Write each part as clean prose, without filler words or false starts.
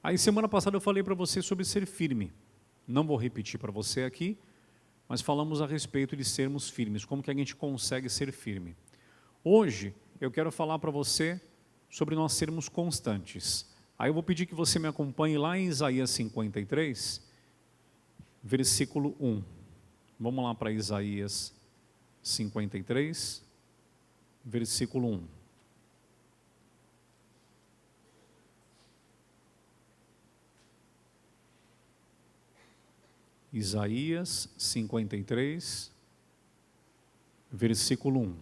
Aí semana passada eu falei para você sobre ser firme. Não vou repetir para você aqui, mas falamos a respeito de sermos firmes, como que a gente consegue ser firme. Hoje eu quero falar para você sobre nós sermos constantes. Aí eu vou pedir que você me acompanhe lá em Isaías 53, versículo 1. Vamos lá para Isaías 53, versículo 1. Isaías 53, versículo 1.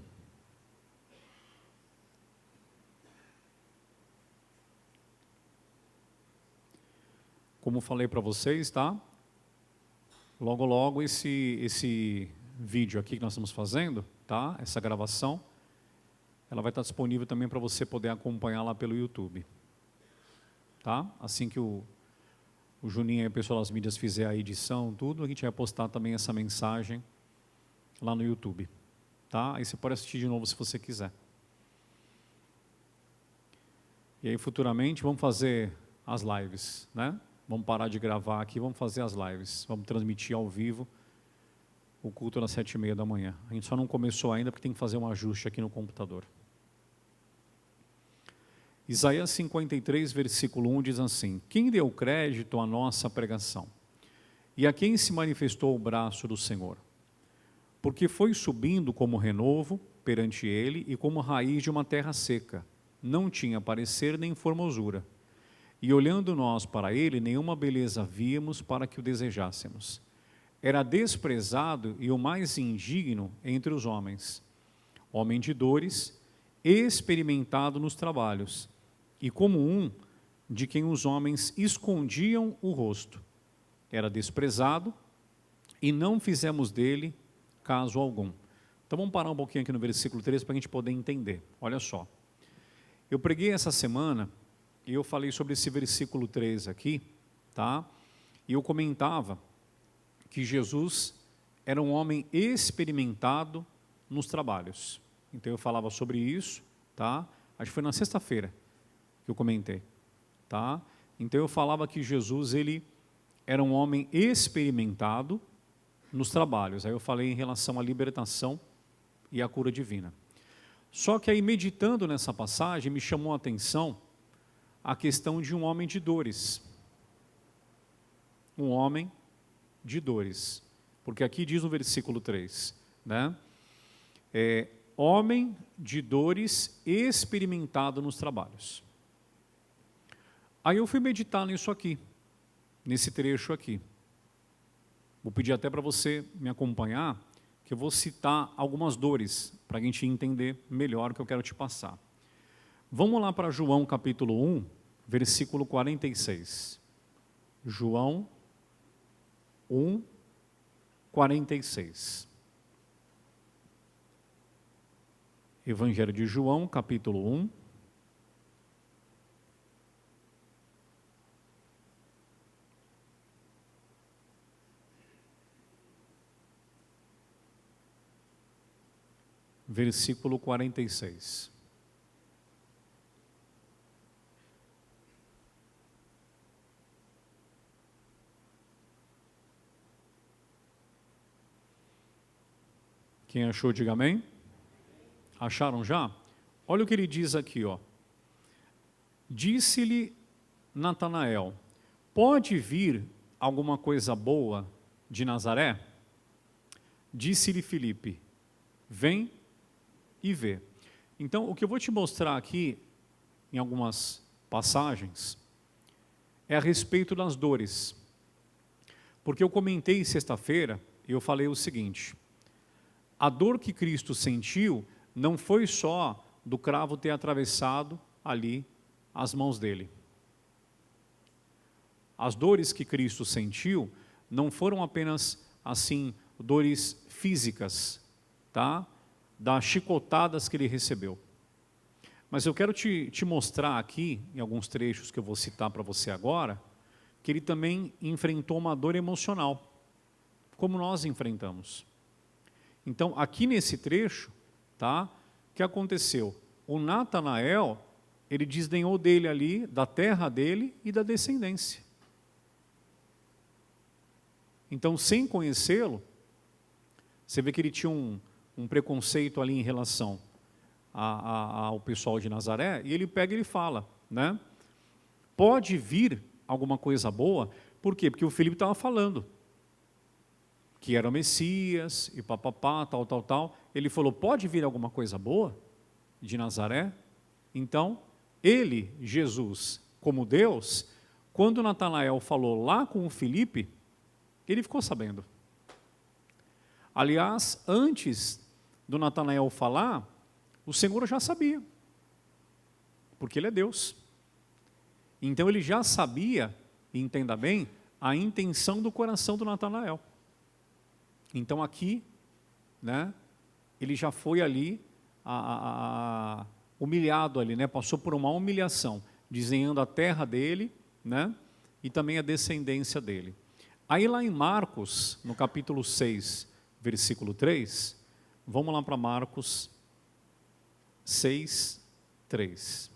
Como falei para vocês, tá? Logo, logo esse vídeo aqui que nós estamos fazendo, tá? Essa gravação, ela vai estar disponível também para você poder acompanhar lá pelo YouTube. Tá? Assim que o Juninho e o pessoal das mídias fizer a edição, tudo, a gente vai postar também essa mensagem lá no YouTube. Tá? Aí você pode assistir de novo se você quiser. E aí futuramente vamos fazer as lives, né? Vamos parar de gravar aqui, vamos fazer as lives. Vamos transmitir ao vivo o culto às 7h30 da manhã. A gente só não começou ainda porque tem que fazer um ajuste aqui no computador. Isaías 53, versículo 1 diz assim: quem deu crédito à nossa pregação? E a quem se manifestou o braço do Senhor? Porque foi subindo como renovo perante ele e como raiz de uma terra seca. Não tinha parecer nem formosura. E olhando nós para ele, nenhuma beleza víamos para que o desejássemos. Era desprezado e o mais indigno entre os homens. Homem de dores, experimentado nos trabalhos, e como um de quem os homens escondiam o rosto. Era desprezado e não fizemos dele caso algum. Então vamos parar um pouquinho aqui no versículo 3 para a gente poder entender. Olha só. Eu preguei essa semana e eu falei sobre esse versículo 3 aqui, tá? E eu comentava que Jesus era um homem experimentado nos trabalhos. Então eu falava sobre isso, tá? Acho que foi na sexta-feira que eu comentei, tá? Então eu falava que Jesus, ele era um homem experimentado nos trabalhos. Aí eu falei em relação à libertação e à cura divina. Só que aí, meditando nessa passagem, me chamou a atenção a questão de um homem de dores. Um homem de dores. Porque aqui diz no versículo 3, né? Homem de dores experimentado nos trabalhos. Aí eu fui meditar nisso aqui, nesse trecho aqui. Vou pedir até para você me acompanhar, que eu vou citar algumas dores, para a gente entender melhor o que eu quero te passar. Vamos lá para João capítulo 1, versículo 46. João 1, 46. Evangelho de João, capítulo 1. Versículo 46. Quem achou, diga amém. Acharam já? Olha o que ele diz aqui, ó. Disse-lhe Natanael: pode vir alguma coisa boa de Nazaré? Disse-lhe Filipe: vem e vê. Então, o que eu vou te mostrar aqui, em algumas passagens, é a respeito das dores. Porque eu comentei sexta-feira, e eu falei o seguinte: a dor que Cristo sentiu não foi só do cravo ter atravessado ali as mãos dele. As dores que Cristo sentiu não foram apenas, assim, dores físicas, tá? Das chicotadas que ele recebeu. Mas eu quero te mostrar aqui, em alguns trechos que eu vou citar para você agora, que ele também enfrentou uma dor emocional, como nós enfrentamos. Então, aqui nesse trecho, tá? O que aconteceu? O Natanael, ele desdenhou dele ali, da terra dele e da descendência. Então, sem conhecê-lo, você vê que ele tinha um preconceito ali em relação ao pessoal de Nazaré, e ele pega e ele fala, né? Pode vir alguma coisa boa, por quê? Porque o Filipe estava falando que era o Messias, e papapá, tal. Ele falou, pode vir alguma coisa boa de Nazaré? Então, ele, Jesus, como Deus, quando Natanael falou lá com o Filipe, ele ficou sabendo. Aliás, antes do Natanael falar, o Senhor já sabia, porque ele é Deus. Então ele já sabia, e entenda bem, a intenção do coração do Natanael. Então aqui, né, ele já foi ali humilhado ali, né, passou por uma humilhação, desenhando a terra dele, né, e também a descendência dele. Aí lá em Marcos, no capítulo 6, versículo 3, vamos lá para Marcos 6, 3.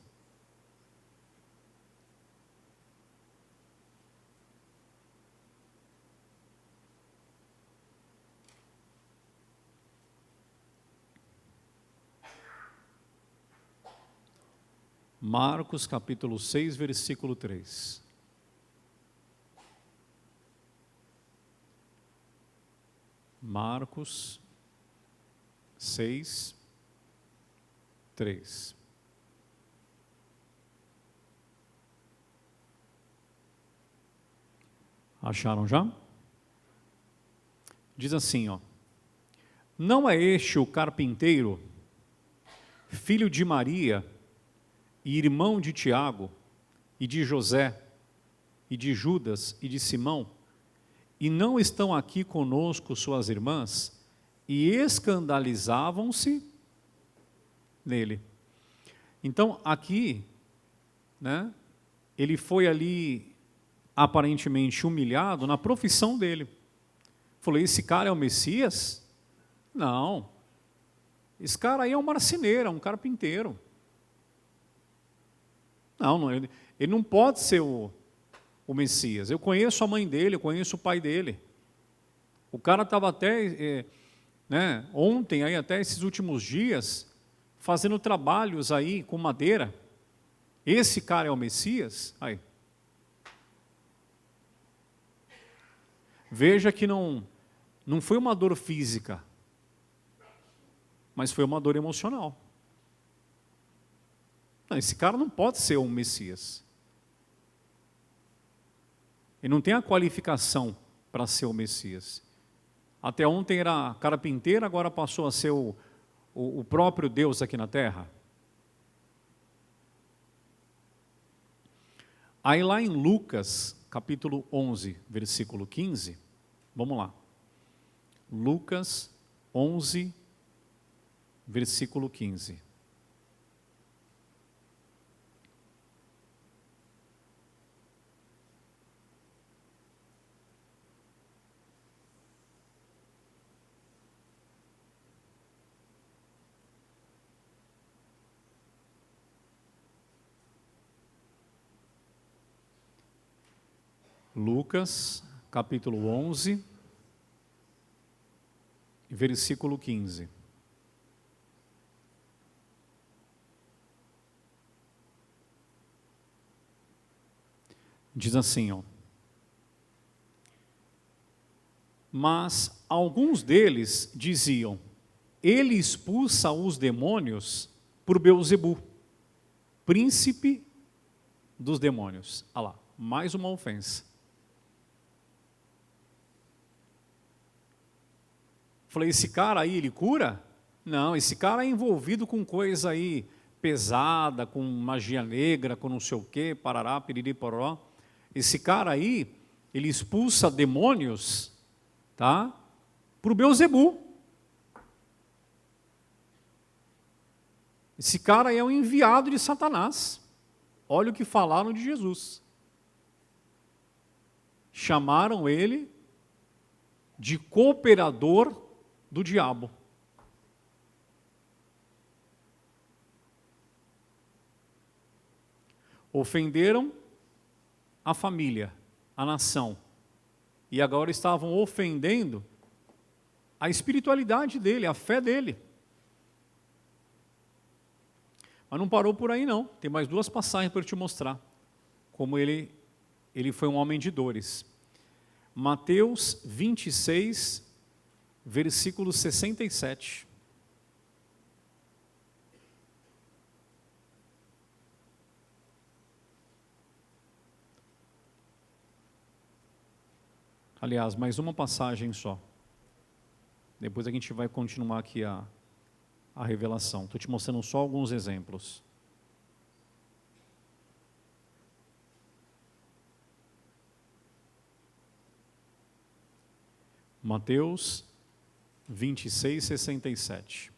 Marcos capítulo 6, versículo 3. Marcos 6, 3. Acharam já? Diz assim, ó. Não é este o carpinteiro, filho de Maria, e irmão de Tiago, e de José, e de Judas, e de Simão? E não estão aqui conosco suas irmãs? E escandalizavam-se nele. Então, aqui, né, ele foi ali, aparentemente humilhado na profissão dele. Falou, esse cara é o Messias? Não. Esse cara aí é um marceneiro, é um carpinteiro. Não, ele não pode ser o Messias. Eu conheço a mãe dele, eu conheço o pai dele. O cara estava até, né, ontem, aí, até esses últimos dias, fazendo trabalhos aí com madeira. Esse cara é o Messias? Aí. Veja que não foi uma dor física, mas foi uma dor emocional. Não, esse cara não pode ser um Messias. Ele não tem a qualificação para ser o Messias. Até ontem era carpinteiro, agora passou a ser o próprio Deus aqui na terra. Aí lá em Lucas, capítulo 11, versículo 15, vamos lá. Lucas 11, versículo 15. Lucas, capítulo 11, versículo 15. Diz assim, ó. Mas alguns deles diziam, ele expulsa os demônios por Beelzebu, príncipe dos demônios. Olha lá, mais uma ofensa. Falei, esse cara aí, ele cura? Não, esse cara é envolvido com coisa aí pesada, com magia negra, com não sei o quê, parará, piriri, pororó. Esse cara aí, ele expulsa demônios, tá? Por Beelzebu. Esse cara aí é um enviado de Satanás. Olha o que falaram de Jesus. Chamaram ele de cooperador do diabo. ofenderam a família, a nação, e agora estavam ofendendo a espiritualidade dele, a fé dele. Mas não parou por aí não, tem mais 2 passagens para eu te mostrar como ele foi um homem de dores. Mateus 26, versículo 67. Aliás, mais uma passagem só. Depois a gente vai continuar aqui a revelação. Estou te mostrando só alguns exemplos. Mateus 26, 67.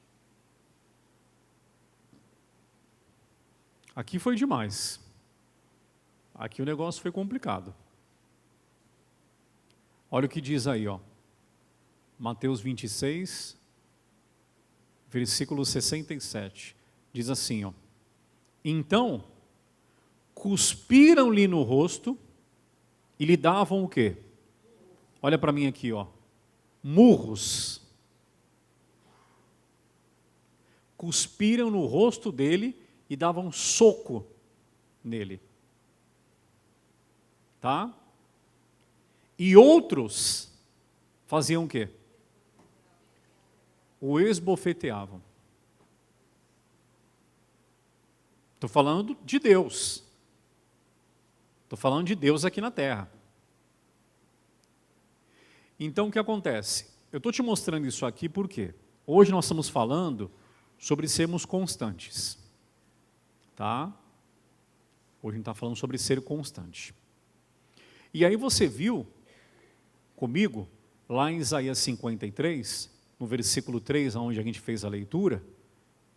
Aqui foi demais. Aqui o negócio foi complicado. Olha o que diz aí, ó. Mateus 26, versículo 67. Diz assim, ó. Então, cuspiram-lhe no rosto e lhe davam o quê? Olha para mim aqui, ó. Murros. Cuspiram no rosto dele e davam soco nele. Tá? E outros faziam o quê? O esbofeteavam. Estou falando de Deus. Estou falando de Deus aqui na terra. Então, o que acontece? Eu estou te mostrando isso aqui porque hoje nós estamos falando sobre sermos constantes. Tá? Hoje a gente está falando sobre ser constante. E aí você viu comigo, lá em Isaías 53, no versículo 3, onde a gente fez a leitura,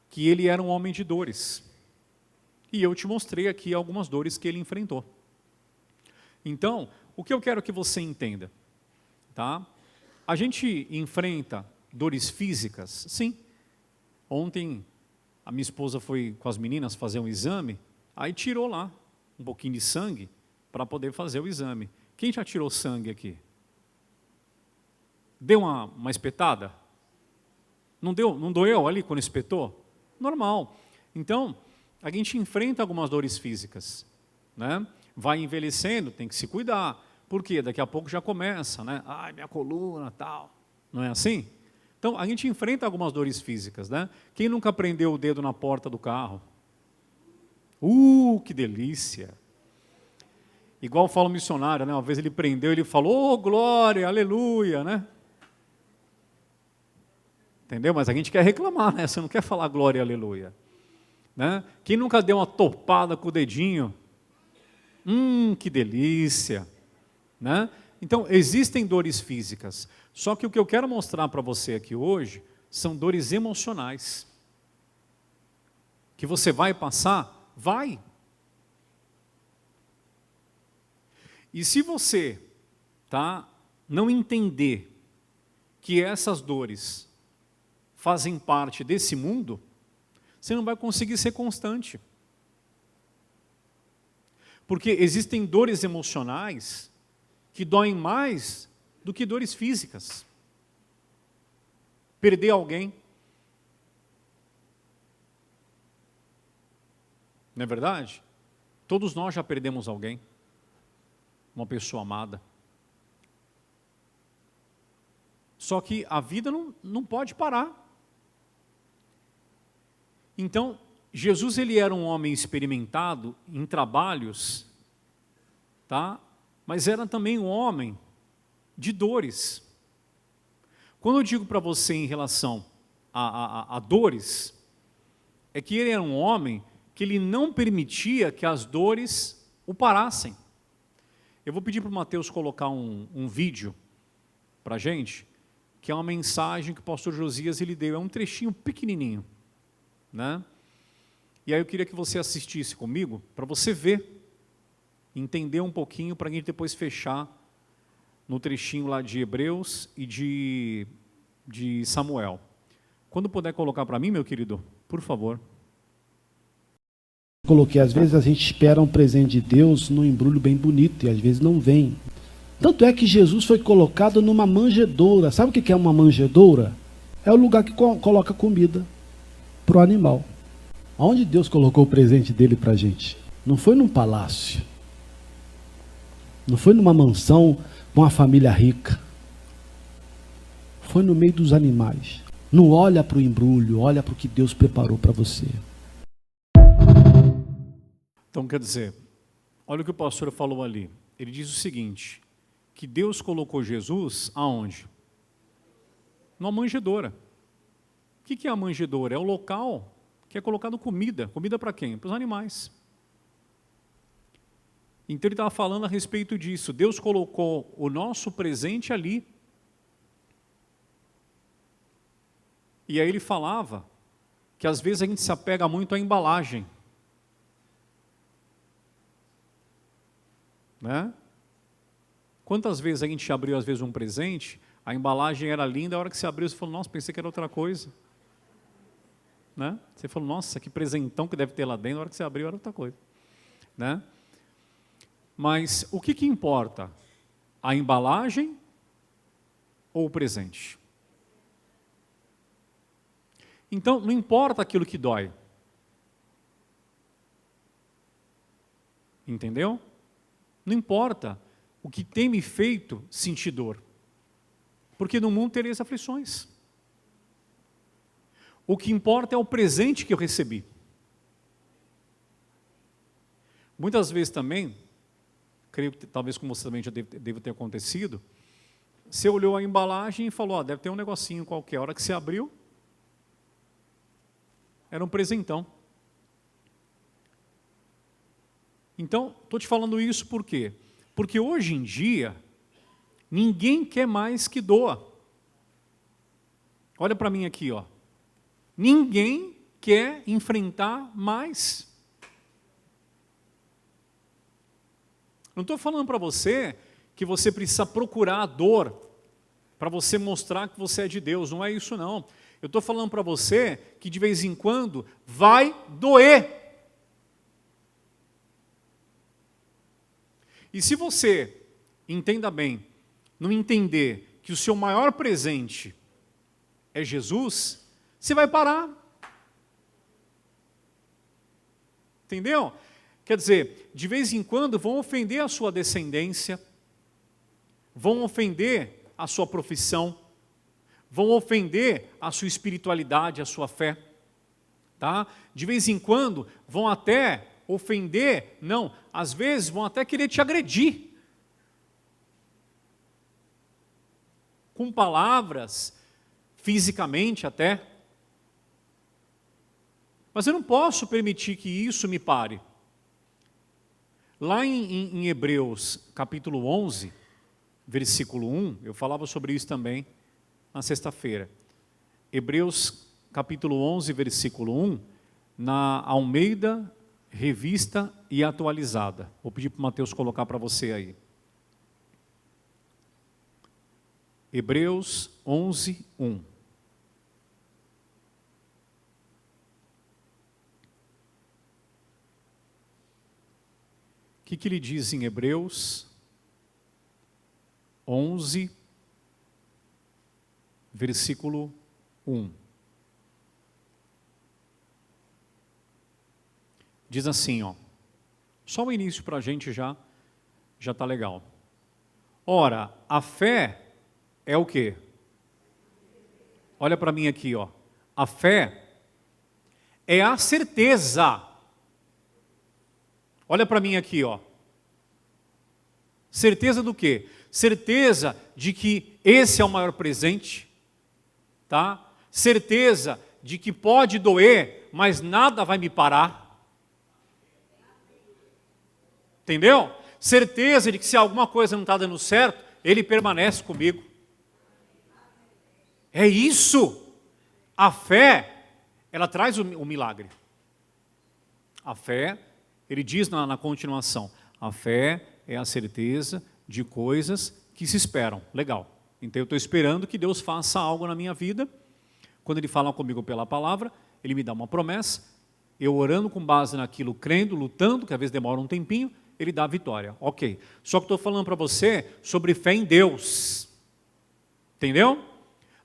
que ele era um homem de dores. E eu te mostrei aqui algumas dores que ele enfrentou. Então, o que eu quero que você entenda? Tá? A gente enfrenta dores físicas? Sim. Ontem, a minha esposa foi com as meninas fazer um exame, aí tirou lá um pouquinho de sangue para poder fazer o exame. Quem já tirou sangue aqui? Deu uma espetada? Não deu? Não doeu ali quando espetou? Normal. Então, a gente enfrenta algumas dores físicas, né? Vai envelhecendo, tem que se cuidar. Por quê? Daqui a pouco já começa, né? Ai, minha coluna, tal. Não é assim? Então, a gente enfrenta algumas dores físicas, né? Quem nunca prendeu o dedo na porta do carro? Que delícia! Igual fala o missionário, né? Uma vez ele prendeu, ele falou, glória, aleluia, né? Entendeu? Mas a gente quer reclamar, né? Você não quer falar glória, aleluia. Né? Quem nunca deu uma topada com o dedinho? Que delícia! Né? Então, existem dores físicas. Só que o que eu quero mostrar para você aqui hoje são dores emocionais. Que você vai passar? Vai. E se você não entender que essas dores fazem parte desse mundo, você não vai conseguir ser constante. Porque existem dores emocionais que doem mais do que dores físicas. Perder alguém. Não é verdade? Todos nós já perdemos alguém. Uma pessoa amada. Só que a vida não pode parar. Então, Jesus ele era um homem experimentado em trabalhos, tá? Mas era também um homem de dores. Quando eu digo para você em relação a dores, é que ele era um homem que ele não permitia que as dores o parassem. Eu vou pedir para o Mateus colocar um vídeo para a gente, que é uma mensagem que o pastor Josias ele deu, é um trechinho pequenininho, né? E aí eu queria que você assistisse comigo, para você ver, entender um pouquinho, para a gente depois fechar no trechinho lá de Hebreus e de Samuel. Quando puder colocar para mim, meu querido, por favor. Coloquei, às vezes a gente espera um presente de Deus num embrulho bem bonito e às vezes não vem. Tanto é que Jesus foi colocado numa manjedoura. Sabe o que é uma manjedoura? É o lugar que coloca comida para o animal. Onde Deus colocou o presente dele para a gente? Não foi num palácio. Não foi numa mansão com uma família rica. Foi no meio dos animais. Não olha para o embrulho, olha para o que Deus preparou para você. Então, quer dizer, olha o que o pastor falou ali. Ele diz o seguinte, que Deus colocou Jesus aonde? Numa manjedoura. O que é a manjedoura? É o local que é colocado comida. Comida para quem? Para os animais. Então ele estava falando a respeito disso. Deus colocou o nosso presente ali. E aí ele falava que às vezes a gente se apega muito à embalagem. Né? Quantas vezes a gente abriu às vezes um presente, a embalagem era linda, a hora que você abriu você falou, nossa, pensei que era outra coisa. Né? Você falou, nossa, que presentão que deve ter lá dentro, a hora que você abriu era outra coisa. Né? Mas o que importa? A embalagem ou o presente? Então, não importa aquilo que dói. Entendeu? Não importa o que tem me feito sentir dor. Porque no mundo tereis aflições. O que importa é o presente que eu recebi. Muitas vezes também, creio que talvez com você também já deve ter acontecido, você olhou a embalagem e falou, deve ter um negocinho qualquer. A hora que você abriu, era um presentão. Então, estou te falando isso por quê? Porque hoje em dia, ninguém quer mais que doa. Olha para mim aqui, ó. Ninguém quer enfrentar mais. Não estou falando para você que você precisa procurar a dor para você mostrar que você é de Deus. Não é isso, não. Eu estou falando para você que de vez em quando vai doer. E se você, entenda bem, não entender que o seu maior presente é Jesus, você vai parar. Entendeu? Quer dizer, de vez em quando vão ofender a sua descendência, vão ofender a sua profissão, vão ofender a sua espiritualidade, a sua fé. Tá? De vez em quando vão até ofender, não, às vezes vão até querer te agredir. Com palavras, fisicamente até. Mas eu não posso permitir que isso me pare. Lá em Hebreus, capítulo 11, versículo 1, eu falava sobre isso também na sexta-feira. Hebreus, capítulo 11, versículo 1, na Almeida, Revista e Atualizada. Vou pedir para o Mateus colocar para você aí. Hebreus 11, 1. O que ele diz em Hebreus 11, versículo 1? Diz assim, ó, só o início para a gente já está legal. Ora, a fé é o quê? Olha para mim aqui, ó. A fé é a certeza. Olha para mim aqui, ó. Certeza do quê? Certeza de que esse é o maior presente, tá? Certeza de que pode doer, mas nada vai me parar. Entendeu? Certeza de que se alguma coisa não está dando certo, Ele permanece comigo. É isso. A fé, ela traz o milagre. A fé, ele diz na continuação, a fé é a certeza de coisas que se esperam. Legal. Então eu estou esperando que Deus faça algo na minha vida. Quando Ele fala comigo pela palavra, Ele me dá uma promessa, eu orando com base naquilo, crendo, lutando, que às vezes demora um tempinho, ele dá a vitória. Ok. Só que estou falando para você sobre fé em Deus. Entendeu? Não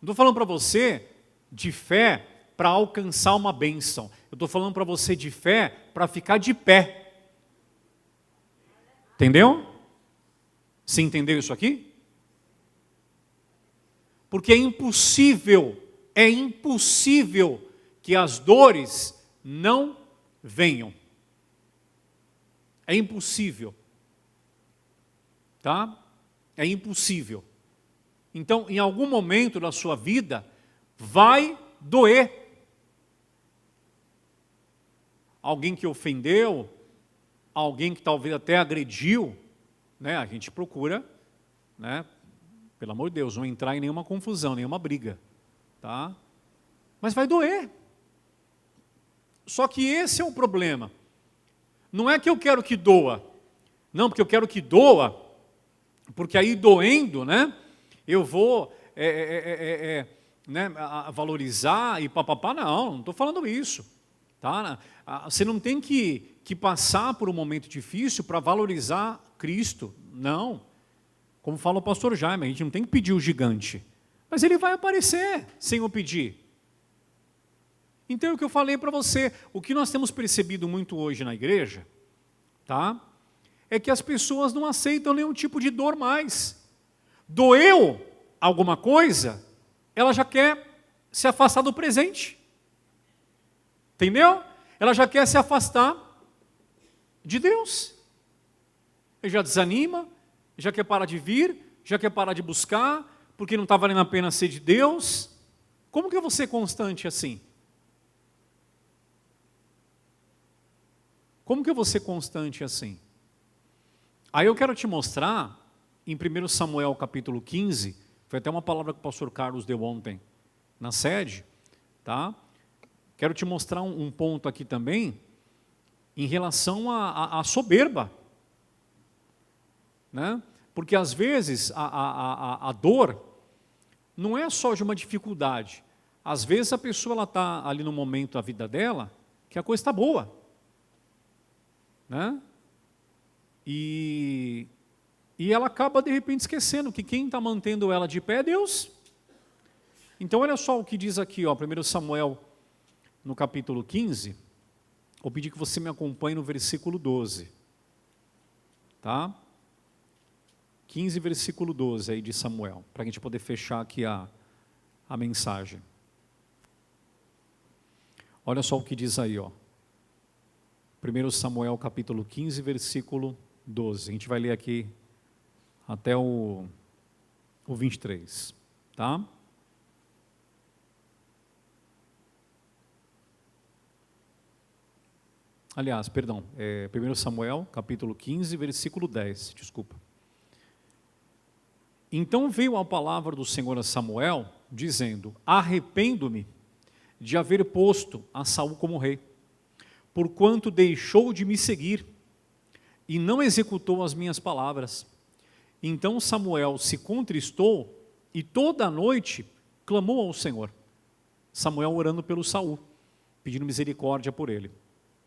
estou falando para você de fé para alcançar uma bênção. Eu estou falando para você de fé para ficar de pé. Entendeu? Você entendeu isso aqui? Porque é impossível que as dores não venham. É impossível. Tá? É impossível. Então, em algum momento da sua vida, vai doer. Alguém que ofendeu, alguém que talvez até agrediu, né? A gente procura, né? Pelo amor de Deus, não entrar em nenhuma confusão, nenhuma briga, tá? Mas vai doer. Só que esse é o problema. Não é que eu quero que doa, não, porque eu quero que doa, porque aí doendo, né? Eu vou né, valorizar e papapá, não estou falando isso, tá? Você não tem que passar por um momento difícil para valorizar Cristo, não. Como fala o pastor Jaime, a gente não tem que pedir o gigante, mas ele vai aparecer sem eu pedir. Então é o que eu falei para você, o que nós temos percebido muito hoje na igreja, tá? É que as pessoas não aceitam nenhum tipo de dor mais. Doeu alguma coisa, ela já quer se afastar do presente. Entendeu? Ela já quer se afastar de Deus. Ele já desanima, já quer parar de vir, já quer parar de buscar, porque não está valendo a pena ser de Deus. Como que eu vou ser constante assim? Como que eu vou ser constante assim? Aí eu quero te mostrar, em 1 Samuel capítulo 15, foi até uma palavra que o pastor Carlos deu ontem na sede, tá? Quero te mostrar um ponto aqui também, em relação à soberba, né? Porque às vezes a dor não é só de uma dificuldade. Às vezes a pessoa está ali no momento da vida dela, que a coisa está boa, né? E ela acaba de repente esquecendo que quem está mantendo ela de pé é Deus. Então olha só o que diz aqui, ó, 1 Samuel, no capítulo 15, vou pedir que você me acompanhe no versículo 12. Tá? 15, versículo 12 aí de Samuel, para a gente poder fechar aqui a mensagem. Olha só o que diz aí, ó. 1 Samuel capítulo 15, versículo 12. A gente vai ler aqui até o 23, tá? Aliás, perdão, 1 Samuel capítulo 15, versículo 10, desculpa. Então veio a palavra do Senhor a Samuel, dizendo: arrependo-me de haver posto a Saul como rei, porquanto deixou de me seguir e não executou as minhas palavras. Então Samuel se contristou e toda a noite clamou ao Senhor. Samuel orando pelo Saul, pedindo misericórdia por ele.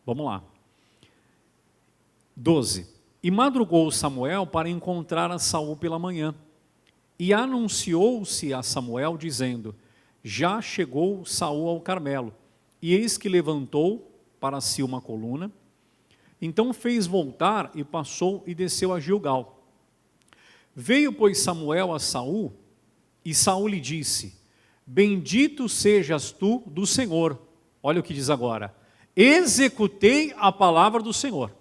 Vamos lá. 12. E madrugou Samuel para encontrar a Saul pela manhã, e anunciou-se a Samuel, dizendo: já chegou Saul ao Carmelo, e eis que levantou para si uma coluna. Então fez voltar e passou e desceu a Gilgal. Veio, pois, Samuel a Saul, e Saul lhe disse: bendito sejas tu do Senhor. Olha o que diz agora: executei a palavra do Senhor.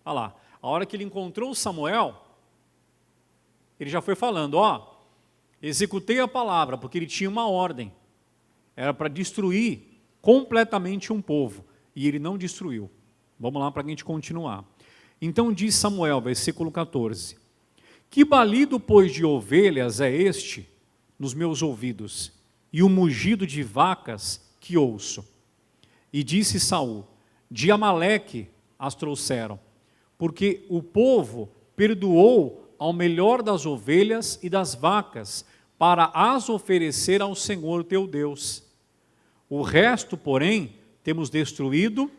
Olha lá, a hora que ele encontrou Samuel, ele já foi falando, ó, executei a palavra, porque ele tinha uma ordem, era para destruir completamente um povo, e ele não destruiu. Vamos lá para a gente continuar. Então diz Samuel, versículo 14: que balido, pois, de ovelhas é este nos meus ouvidos, e o mugido de vacas que ouço? E disse Saul: de Amaleque as trouxeram, porque o povo perdoou ao melhor das ovelhas e das vacas, para as oferecer ao Senhor teu Deus. O resto, porém, temos destruído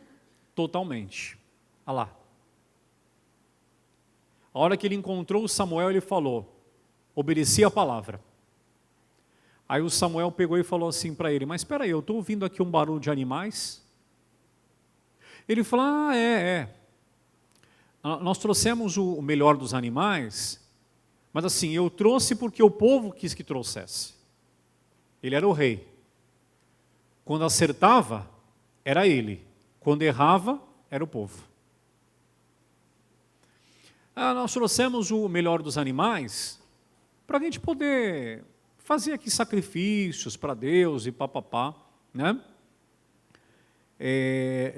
totalmente. Olha lá. A hora que ele encontrou o Samuel, ele falou, obedeci a palavra. Aí o Samuel pegou e falou assim para ele, mas espera aí, eu estou ouvindo aqui um barulho de animais. Ele falou, nós trouxemos o melhor dos animais, mas assim, eu trouxe porque o povo quis que trouxesse. Ele era o rei. Quando acertava, era ele. Quando errava, era o povo. Nós trouxemos o melhor dos animais para a gente poder fazer aqui sacrifícios para Deus e papapá, né?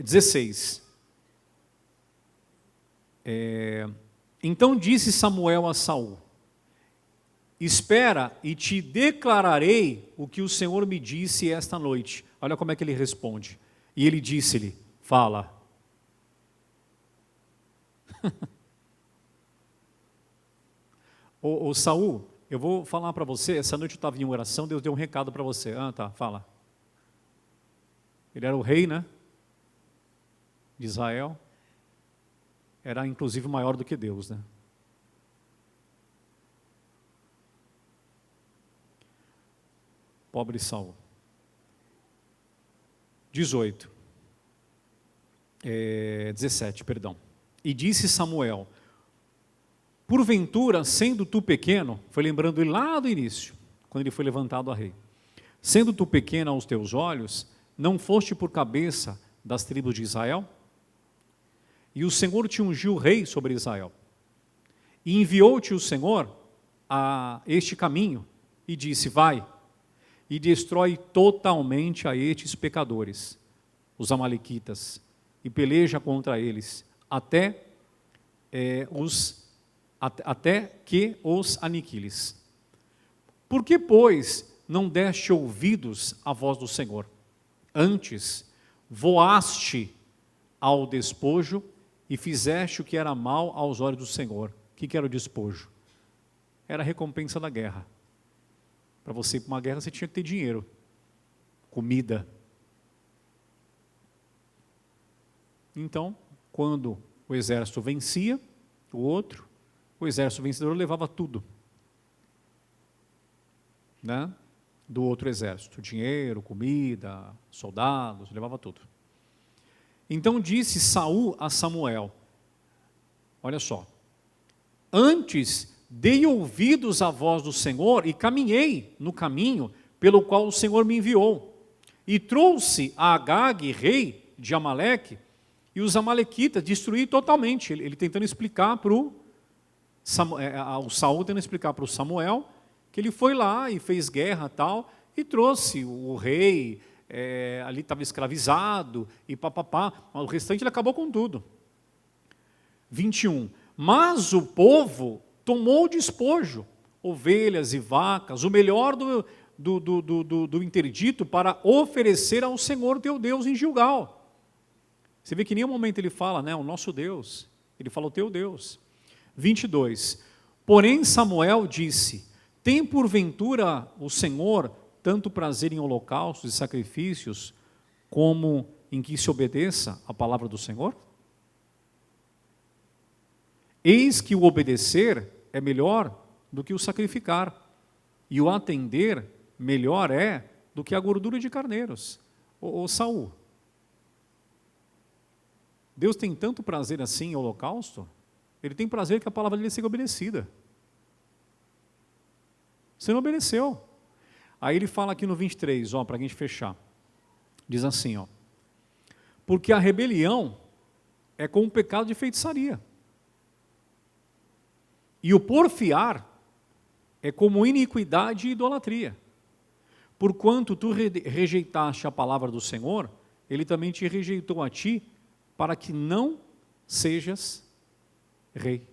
16. Então disse Samuel a Saul, espera e te declararei o que o Senhor me disse esta noite. Olha como é que ele responde. E ele disse-lhe, fala. Ô Saul, eu vou falar para você, essa noite eu estava em oração, Deus deu um recado para você. Tá, fala. Ele era o rei, né? De Israel. Era inclusive maior do que Deus, né? Pobre Saul. 17, perdão. E disse Samuel, porventura, sendo tu pequeno, foi lembrando ele lá do início, quando ele foi levantado a rei, sendo tu pequeno aos teus olhos, não foste por cabeça das tribos de Israel? E o Senhor te ungiu rei sobre Israel. E enviou-te o Senhor a este caminho, e disse, vai, e destrói totalmente a estes pecadores, os amalequitas, e peleja contra eles, até que os aniquiles. Por que, pois, não deste ouvidos à voz do Senhor? Antes, voaste ao despojo e fizeste o que era mal aos olhos do Senhor. O que era o despojo? Era a recompensa da guerra. Para você ir para uma guerra, você tinha que ter dinheiro, comida. Então, quando o exército vencia o outro, o exército vencedor levava tudo, né? Do outro exército, dinheiro, comida, soldados, levava tudo. Então disse Saul a Samuel, olha só, antes dei ouvidos à voz do Senhor e caminhei no caminho pelo qual o Senhor me enviou, e trouxe a Agag, rei de Amaleque, e os amalequitas, destruí totalmente. Ele tentando explicar para o Saul, tentando explicar para o Samuel, que ele foi lá e fez guerra tal, e trouxe o rei, ali estava escravizado, e papapá, mas o restante ele acabou com tudo. 21. Mas o povo tomou o despojo, ovelhas e vacas, o melhor do interdito para oferecer ao Senhor teu Deus em Gilgal. Você vê que em nenhum momento ele fala, né, o nosso Deus, ele fala o teu Deus. 22. Porém Samuel disse, tem porventura o Senhor tanto prazer em holocaustos e sacrifícios, como em que se obedeça a palavra do Senhor? Eis que o obedecer é melhor do que o sacrificar, e o atender melhor é do que a gordura de carneiros. Ô Saul, Deus tem tanto prazer assim em holocausto, ele tem prazer que a palavra dele seja obedecida. Você não obedeceu. Aí ele fala aqui no 23, para a gente fechar, diz assim, porque a rebelião é como um pecado de feitiçaria, e o porfiar é como iniquidade e idolatria. Porquanto tu rejeitaste a palavra do Senhor, ele também te rejeitou a ti, para que não sejas rei.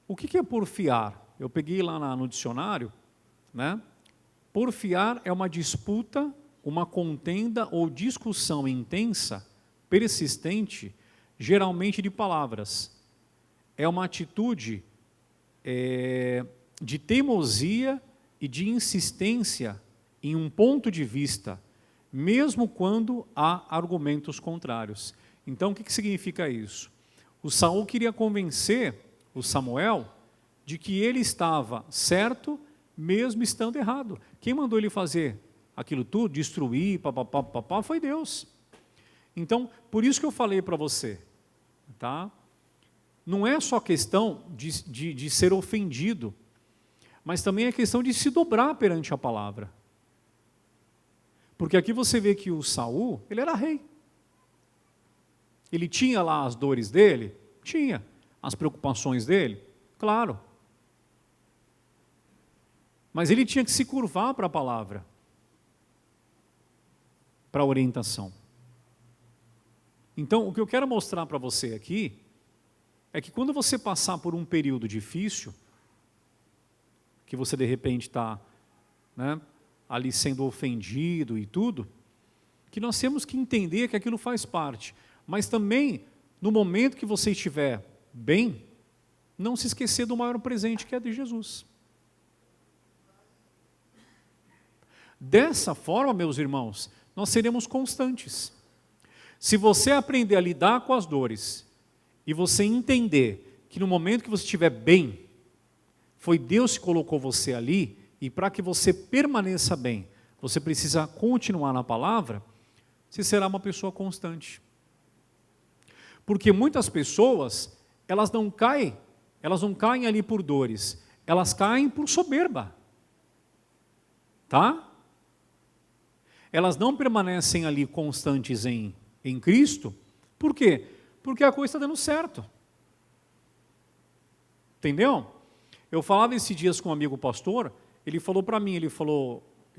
O que é porfiar? Eu peguei lá no dicionário, né? Porfiar é uma disputa, uma contenda ou discussão intensa, persistente, geralmente de palavras. É uma atitude de teimosia e de insistência em um ponto de vista, mesmo quando há argumentos contrários. Então, o que significa isso? O Saul queria convencer o Samuel de que ele estava certo, mesmo estando errado. Quem mandou ele fazer aquilo tudo, destruir, papapá, foi Deus. Então, por isso que eu falei para você, tá? Não é só questão de ser ofendido, mas também é questão de se dobrar perante a palavra. Porque aqui você vê que o Saul, ele era rei. Ele tinha lá as dores dele? Tinha. As preocupações dele? Claro. Mas ele tinha que se curvar para a palavra, para a orientação. Então, o que eu quero mostrar para você aqui é que quando você passar por um período difícil, que você de repente está, né, ali sendo ofendido e tudo, que nós temos que entender que aquilo faz parte. Mas também, no momento que você estiver bem, não se esquecer do maior presente que é de Jesus. Dessa forma, meus irmãos, nós seremos constantes. Se você aprender a lidar com as dores e você entender que no momento que você estiver bem, foi Deus que colocou você ali, e para que você permaneça bem, você precisa continuar na palavra, você será uma pessoa constante. Porque muitas pessoas, elas não caem ali por dores, elas caem por soberba. Tá? Elas não permanecem ali constantes em Cristo. Por quê? Porque a coisa está dando certo. Entendeu? Eu falava esses dias com um amigo pastor, ele falou para mim,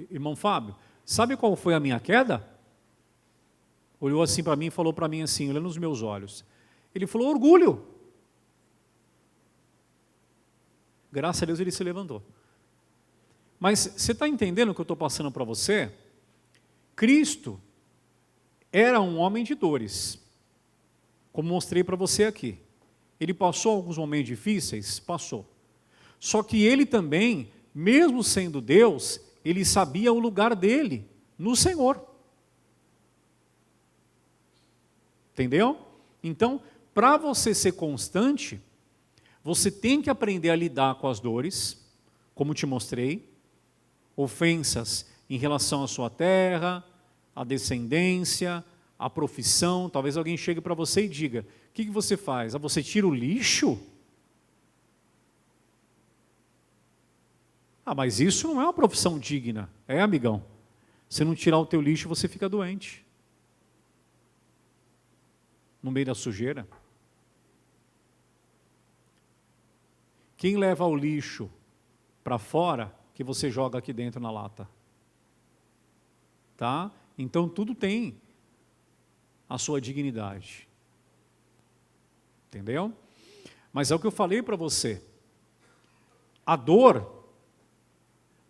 irmão Fábio, sabe qual foi a minha queda? Olhou assim para mim e falou para mim assim, olhando nos meus olhos. Ele falou, orgulho. Graças a Deus ele se levantou. Mas você está entendendo o que eu estou passando para você? Cristo era um homem de dores, como mostrei para você aqui. Ele passou alguns momentos difíceis? Passou. Só que ele também, mesmo sendo Deus, ele sabia o lugar dele no Senhor. Entendeu? Então, para você ser constante, você tem que aprender a lidar com as dores, como te mostrei, ofensas em relação à sua terra, à descendência, à profissão. Talvez alguém chegue para você e diga, o que você faz? Você tira o lixo? Mas isso não é uma profissão digna. É, amigão. Se não tirar o teu lixo, você fica doente. No meio da sujeira. Quem leva o lixo para fora, que você joga aqui dentro na lata. Tá? Então tudo tem a sua dignidade. Entendeu? Mas é o que eu falei para você. A dor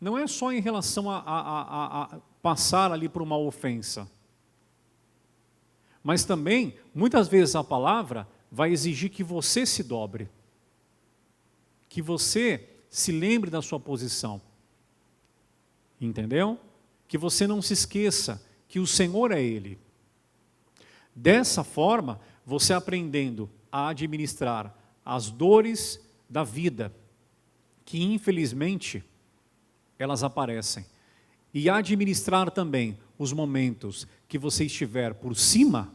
não é só em relação a passar ali por uma ofensa. Mas também, muitas vezes a palavra vai exigir que você se dobre. Que você se lembre da sua posição. Entendeu? Que você não se esqueça que o Senhor é Ele. Dessa forma, você aprendendo a administrar as dores da vida, que infelizmente elas aparecem, e administrar também os momentos que você estiver por cima,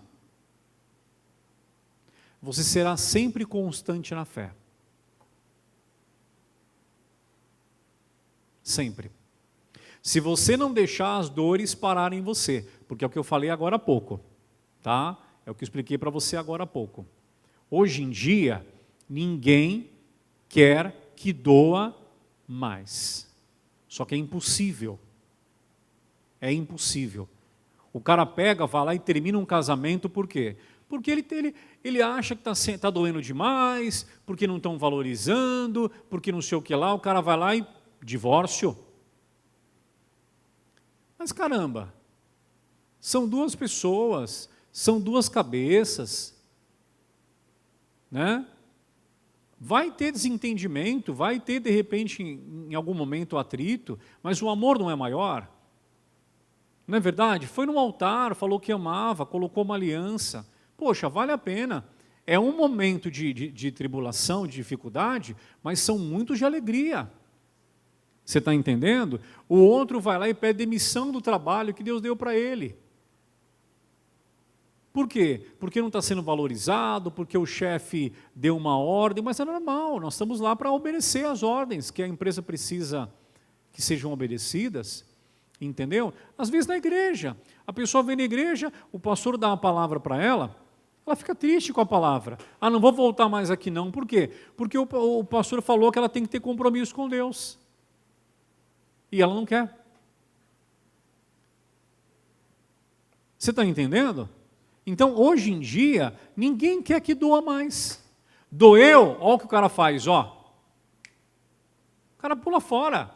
você será sempre constante na fé. Sempre. Se você não deixar as dores pararem em você, porque é o que eu falei agora há pouco, tá? É o que eu expliquei para você agora há pouco. Hoje em dia, ninguém quer que doa mais. Só que é impossível. É impossível. O cara pega, vai lá e termina um casamento, por quê? Porque ele acha que está doendo demais, porque não estão valorizando, porque não sei o que lá, o cara vai lá e divórcio. Mas caramba, são duas pessoas, são duas cabeças, né? Vai ter desentendimento, vai ter de repente em algum momento atrito, mas o amor não é maior? Não é verdade? Foi no altar, falou que amava, colocou uma aliança. Poxa, vale a pena. É um momento de tribulação, de dificuldade, mas são muitos de alegria. Você está entendendo? O outro vai lá e pede demissão do trabalho que Deus deu para ele. Por quê? Porque não está sendo valorizado, porque o chefe deu uma ordem, mas é normal, nós estamos lá para obedecer às ordens que a empresa precisa que sejam obedecidas, entendeu? Às vezes na igreja, a pessoa vem na igreja, o pastor dá uma palavra para ela fica triste com a palavra. Ah, não vou voltar mais aqui não, por quê? Porque o pastor falou que ela tem que ter compromisso com Deus, e ela não quer. Você está entendendo? Então, hoje em dia, ninguém quer que doa mais. Doeu, olha o que o cara faz, ó. O cara pula fora.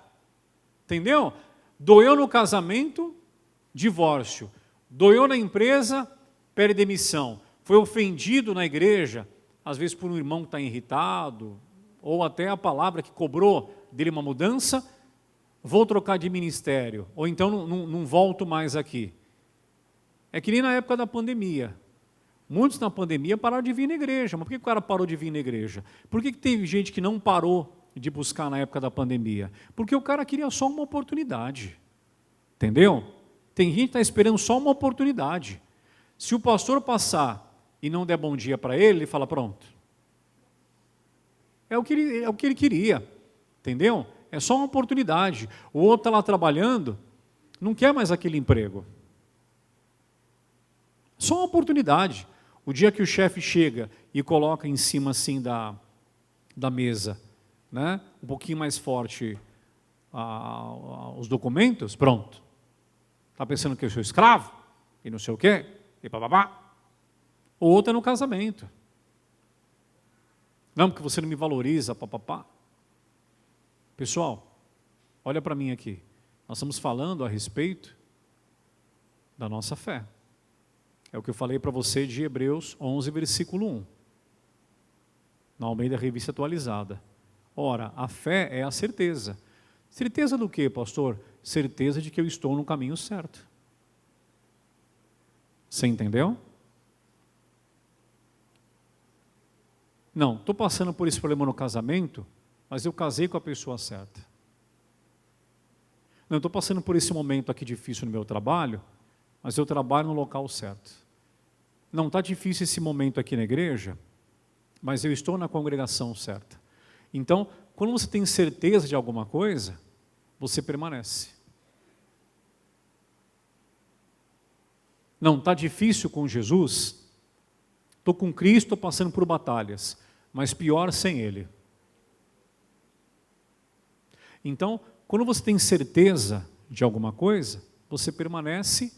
Entendeu? Doeu no casamento, divórcio. Doeu na empresa, pede demissão. Foi ofendido na igreja, às vezes por um irmão que está irritado, ou até a palavra que cobrou dele uma mudança, vou trocar de ministério, ou então não volto mais aqui. É que nem na época da pandemia. Muitos na pandemia pararam de vir na igreja. Mas por que o cara parou de vir na igreja? Por que teve gente que não parou de buscar na época da pandemia? Porque o cara queria só uma oportunidade. Entendeu? Tem gente que está esperando só uma oportunidade. Se o pastor passar e não der bom dia para ele, ele fala, pronto. É o que ele queria. Entendeu? É só uma oportunidade. O outro está lá trabalhando, não quer mais aquele emprego. Só uma oportunidade. O dia que o chefe chega e coloca em cima assim da mesa, né, um pouquinho mais forte os documentos, pronto. Está pensando que eu sou escravo? E não sei o quê? E papapá. O outro é no casamento. Não, porque você não me valoriza, papapá. Pessoal, olha para mim aqui. Nós estamos falando a respeito da nossa fé. É o que eu falei para você de Hebreus 11, versículo 1. Na Almeida Revista Atualizada. Ora, a fé é a certeza. Certeza do quê, pastor? Certeza de que eu estou no caminho certo. Você entendeu? Não, estou passando por esse problema no casamento, mas eu casei com a pessoa certa. Não, estou passando por esse momento aqui difícil no meu trabalho, mas eu trabalho no local certo. Não está difícil esse momento aqui na igreja, mas eu estou na congregação certa. Então, quando você tem certeza de alguma coisa, você permanece. Não, está difícil com Jesus, estou com Cristo, estou passando por batalhas, mas pior sem Ele. Então, quando você tem certeza de alguma coisa, você permanece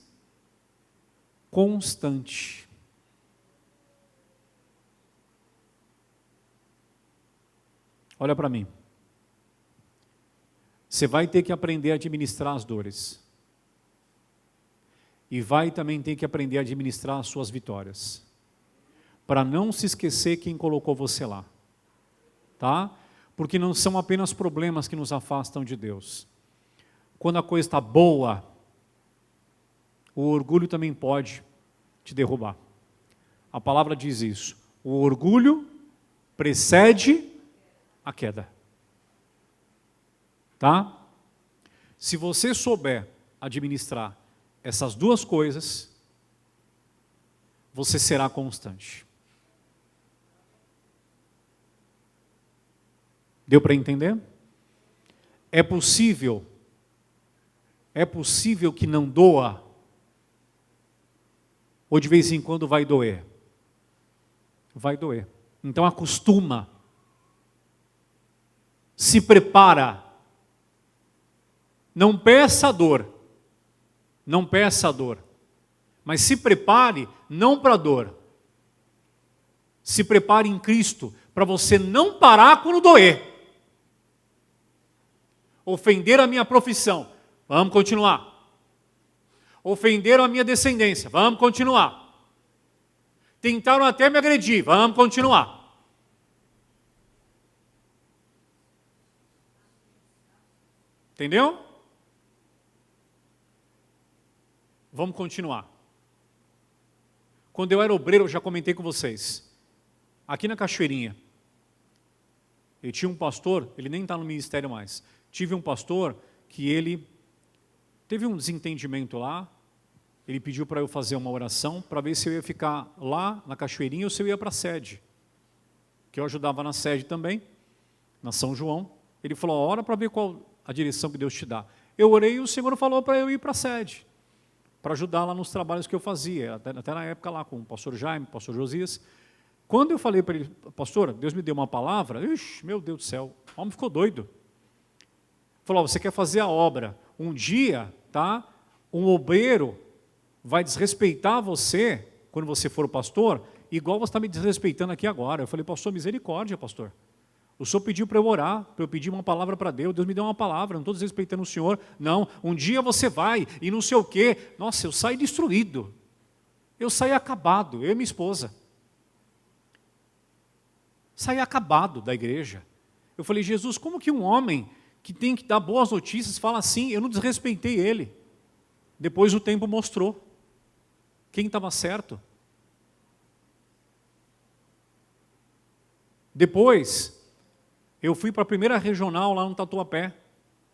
constante. Olha para mim. Você vai ter que aprender a administrar as dores. E vai também ter que aprender a administrar as suas vitórias. Para não se esquecer quem colocou você lá. Tá? Porque não são apenas problemas que nos afastam de Deus. Quando a coisa está boa, o orgulho também pode te derrubar. A palavra diz isso. O orgulho precede a queda. Tá? Se você souber administrar essas duas coisas, você será constante. Deu para entender? É possível que não doa? Ou de vez em quando vai doer? Vai doer. Então acostuma. Se prepara. Não peça a dor. Não peça a dor. Mas se prepare não para a dor. Se prepare em Cristo para você não parar quando doer. Ofenderam a minha profissão, vamos continuar. Ofenderam a minha descendência, vamos continuar. Tentaram até me agredir, vamos continuar. Entendeu? Vamos continuar. Quando eu era obreiro, eu já comentei com vocês, aqui na Cachoeirinha, eu tinha um pastor, ele nem está no ministério mais, tive um pastor que ele teve um desentendimento lá, ele pediu para eu fazer uma oração para ver se eu ia ficar lá na Cachoeirinha ou se eu ia para a sede, que eu ajudava na sede também, na São João. Ele falou, ora para ver qual a direção que Deus te dá. Eu orei e o Senhor falou para eu ir para a sede, para ajudar lá nos trabalhos que eu fazia, até na época lá com o pastor Jaime, o pastor Josias. Quando eu falei para ele, pastor, Deus me deu uma palavra, ixi, meu Deus do céu, o homem ficou doido. Falou, você quer fazer a obra, um dia, tá, um obreiro vai desrespeitar você, quando você for o pastor, igual você está me desrespeitando aqui agora. Eu falei, pastor, misericórdia, pastor. O senhor pediu para eu orar, para eu pedir uma palavra para Deus, Deus me deu uma palavra, não estou desrespeitando o senhor. Não, um dia você vai e não sei o quê. Nossa, eu saí destruído. Eu saí acabado, eu e minha esposa. Saí acabado da igreja. Eu falei, Jesus, como que um homem que tem que dar boas notícias fala assim? Eu não desrespeitei ele. Depois o tempo mostrou quem estava certo. Depois, eu fui para a primeira regional lá no Tatuapé.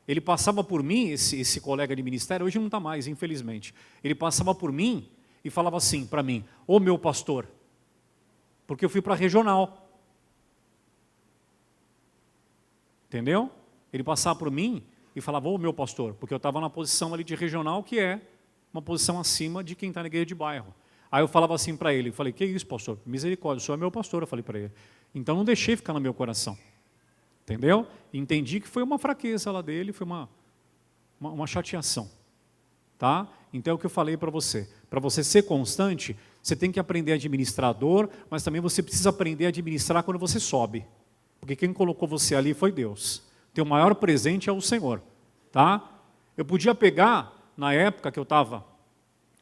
Ele passava por mim, esse colega de ministério, hoje não está mais, infelizmente. Ele passava por mim e falava assim para mim, ô meu pastor, porque eu fui para a regional. Entendeu? Ele passava por mim e falava, ô meu pastor, porque eu estava na posição ali de regional, que é uma posição acima de quem está na igreja de bairro. Aí eu falava assim para ele, eu falei, que isso, pastor? Misericórdia, o senhor é meu pastor, eu falei para ele. Então não deixei ficar no meu coração. Entendeu? Entendi que foi uma fraqueza lá dele, foi uma chateação. Tá? Então é o que eu falei para você. Para você ser constante, você tem que aprender a administrar a dor, mas também você precisa aprender a administrar quando você sobe. Porque quem colocou você ali foi Deus. Teu maior presente é o Senhor. Tá? Eu podia pegar, na época que eu estava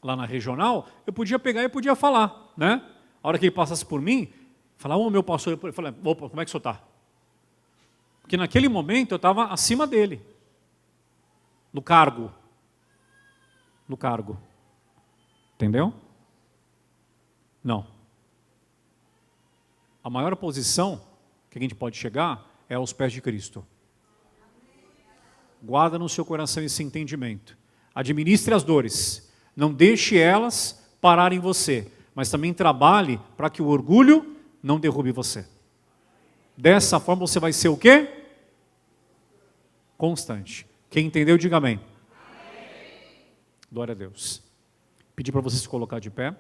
lá na regional, eu podia pegar e podia falar. Né? A hora que ele passasse por mim, falar, ô meu pastor, eu falei, opa, como é que o senhor está? Porque naquele momento eu estava acima dele. No cargo. No cargo. Entendeu? Não. A maior posição que a gente pode chegar é aos pés de Cristo. Guarda no seu coração esse entendimento. Administre as dores. Não deixe elas pararem em você. Mas também trabalhe para que o orgulho não derrube você. Dessa forma você vai ser o quê? Constante. Quem entendeu, diga amém. Amém. Glória a Deus. Pedir para você se colocar de pé.